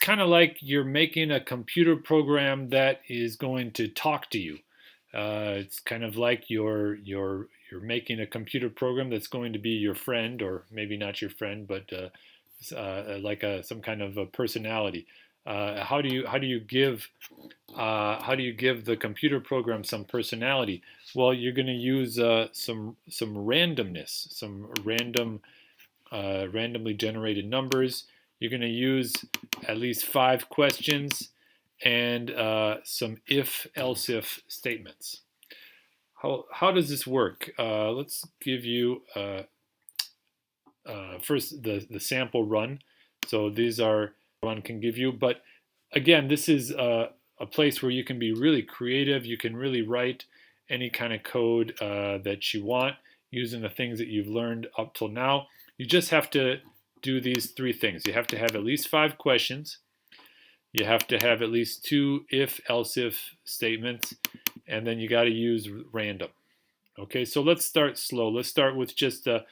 kind of like you're making a computer program that is going to talk to you. It's kind of like you're making a computer program that's going to be your friend, or maybe not your friend, but like some kind of a personality. How do you give the computer program some personality? Well, you're going to use some randomness, some randomly generated numbers. You're going to use at least 5 questions and some if-else-if statements. How does this work? Let's give you first the sample run. So these are one can give you, but again, this is a place where you can be really creative. You can really write any kind of code that you want using the things that you've learned up till now. You just have to do these 3 things. You have to have at least 5 questions. You have to have at least 2 if-else-if statements, and then you got to use random. Okay, so let's start slow. Let's start with just a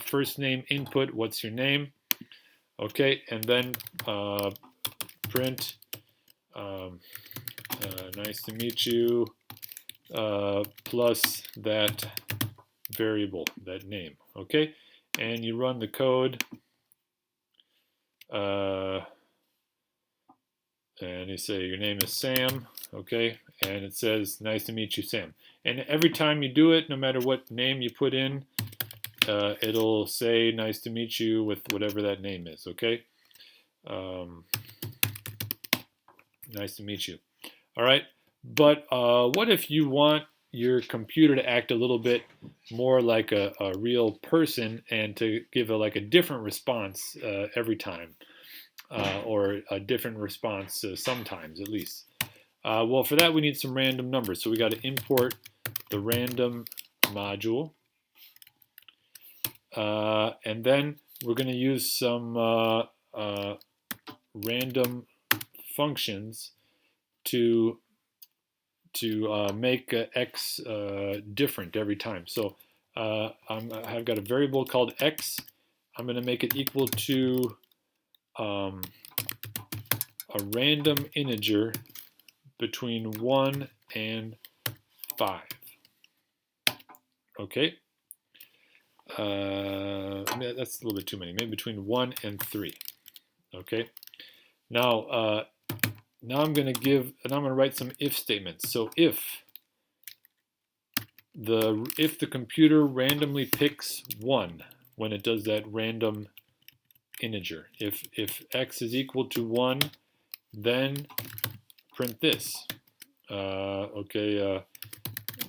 first name input. What's your name? Okay, and then print nice to meet you plus that variable, that name. Okay, and you run the code. And you say your name is Sam, okay, and it says nice to meet you, Sam. And every time you do it, no matter what name you put in, it'll say nice to meet you with whatever that name is, okay? Nice to meet you. All right, but what if you want your computer to act a little bit more like a real person and to give like a different response every time? Or a different response sometimes at least. Well, for that we need some random numbers. So we got to import the random module. And then we're going to use some random functions to make x different every time. So I've got a variable called x. I'm going to make it equal to a random integer between 1 and 5. Okay. That's a little bit too many. Maybe between 1 and 3. Okay. Now, I'm going to write some if statements. So if the computer randomly picks 1 when it does that random integer, if x is equal to 1, then print this. Okay,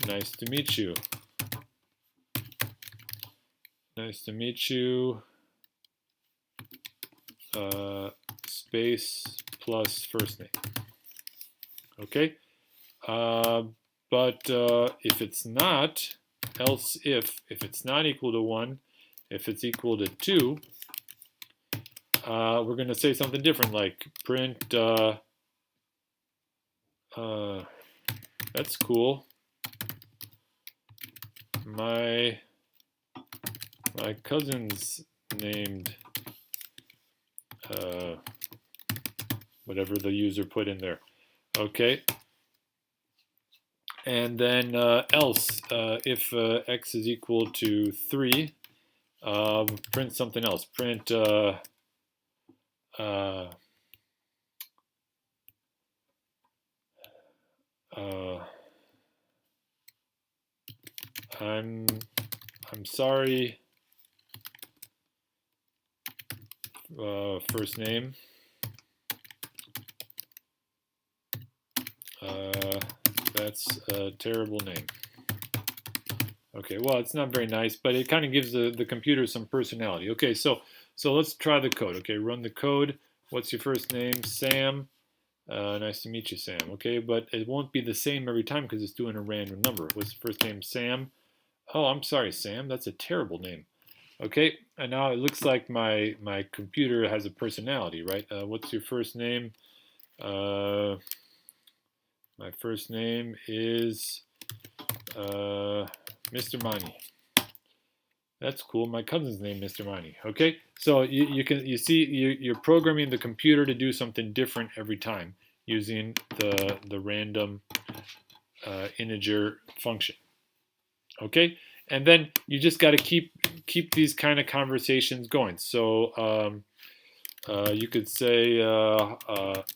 nice to meet you. Nice to meet you. Space plus first name. Okay, but if it's not, else if it's not equal to 1, if it's equal to 2, we're going to say something different, like print. That's cool. My cousin's named whatever the user put in there. Okay. And then else, if x is equal to 3, print something else. Print I'm sorry, first name. That's a terrible name. Okay, well, it's not very nice, but it kind of gives the computer some personality. Okay, so let's try the code. Okay, run the code. What's your first name? Sam. Nice to meet you, Sam. Okay, but it won't be the same every time because it's doing a random number. What's the first name? Sam. Oh, I'm sorry, Sam. That's a terrible name. Okay, and now it looks like my computer has a personality, right? What's your first name? My first name is Mr. Mani. That's cool. My cousin's name, Mr. Mani. Okay, so you see you're programming the computer to do something different every time using the random integer function. Okay, and then you just got to keep these kind of conversations going. So you could say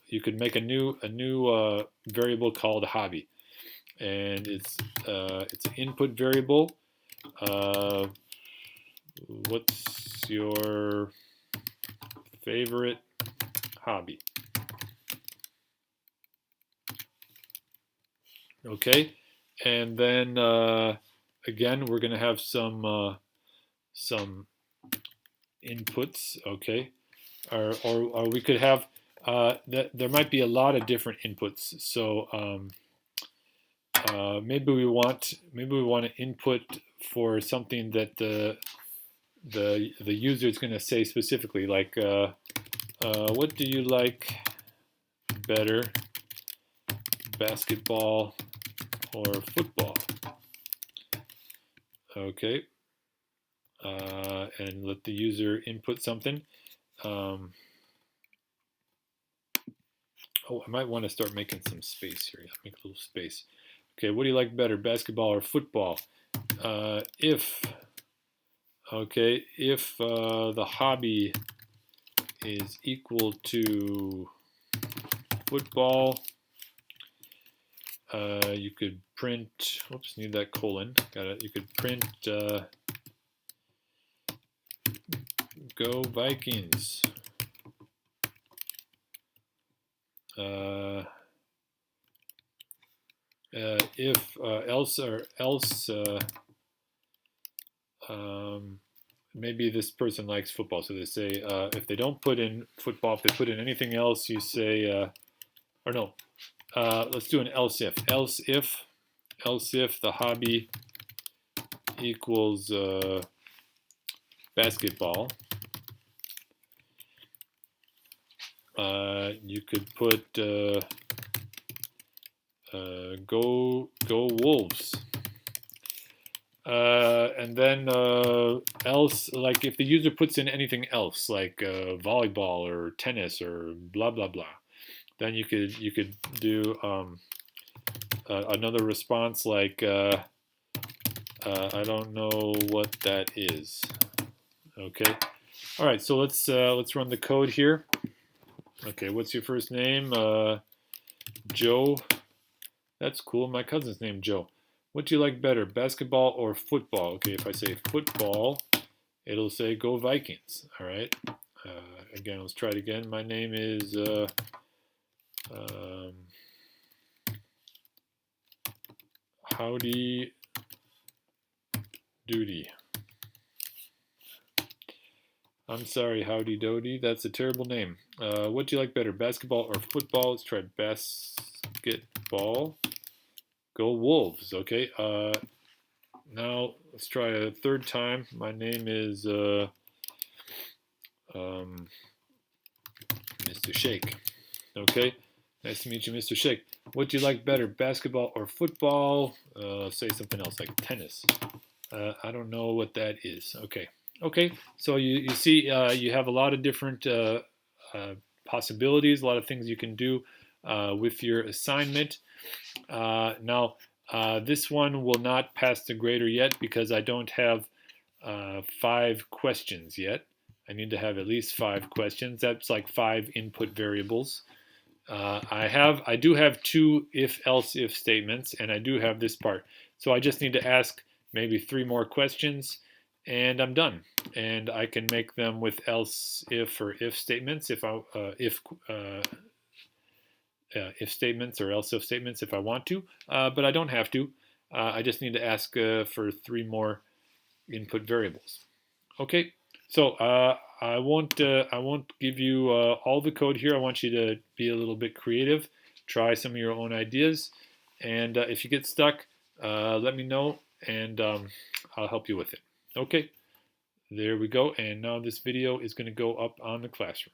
you could make a new variable called hobby, and it's an input variable. What's your favorite hobby? Okay, and then again we're going to have some inputs. Okay, or we could have there might be a lot of different inputs. So maybe we want to input for something that the user is going to say specifically, like what do you like better, basketball or football? Okay, and let the user input something. Oh, I might want to start making some space here. Yeah, make a little space. Okay, what do you like better, basketball or football? If the hobby is equal to football, you could print. Oops, need that colon. Got it. You could print. Go Vikings. If else maybe this person likes football, so they say if they don't put in football, if they put in anything else, you say or no. Let's do an else if. Else if the hobby equals basketball. You could put go Wolves. And then else, like if the user puts in anything else, like volleyball or tennis or blah blah blah, then you could do another response like I don't know what that is. Okay. All right. So let's run the code here. Okay. What's your first name? Joe. That's cool. My cousin's named Joe. What do you like better, basketball or football? Okay. If I say football, it'll say go Vikings. All right. Again, let's try it again. My name is Howdy Doody. I'm sorry, Howdy Doody. That's a terrible name. What do you like better, basketball or football? Let's try basketball. Go Wolves. Okay. Now let's try a third time. My name is Mr. Shake. Okay. Nice to meet you, Mr. Shake. What do you like better, basketball or football? Say something else like tennis. I don't know what that is. Okay. Okay. So you see you have a lot of different possibilities, a lot of things you can do with your assignment. Now, this one will not pass the grader yet because I don't have 5 questions yet. I need to have at least 5 questions. That's like 5 input variables. I do have 2 if statements, and I do have this part. So I just need to ask maybe 3 more questions, and I'm done. And I can make them with else if or if statements if statements or else if statements if I want to, but I don't have to. I just need to ask for 3 more input variables. Okay, so I won't give you all the code here. I want you to be a little bit creative, try some of your own ideas, and if you get stuck, let me know, and I'll help you with it. Okay, there we go, and now this video is going to go up on the classroom.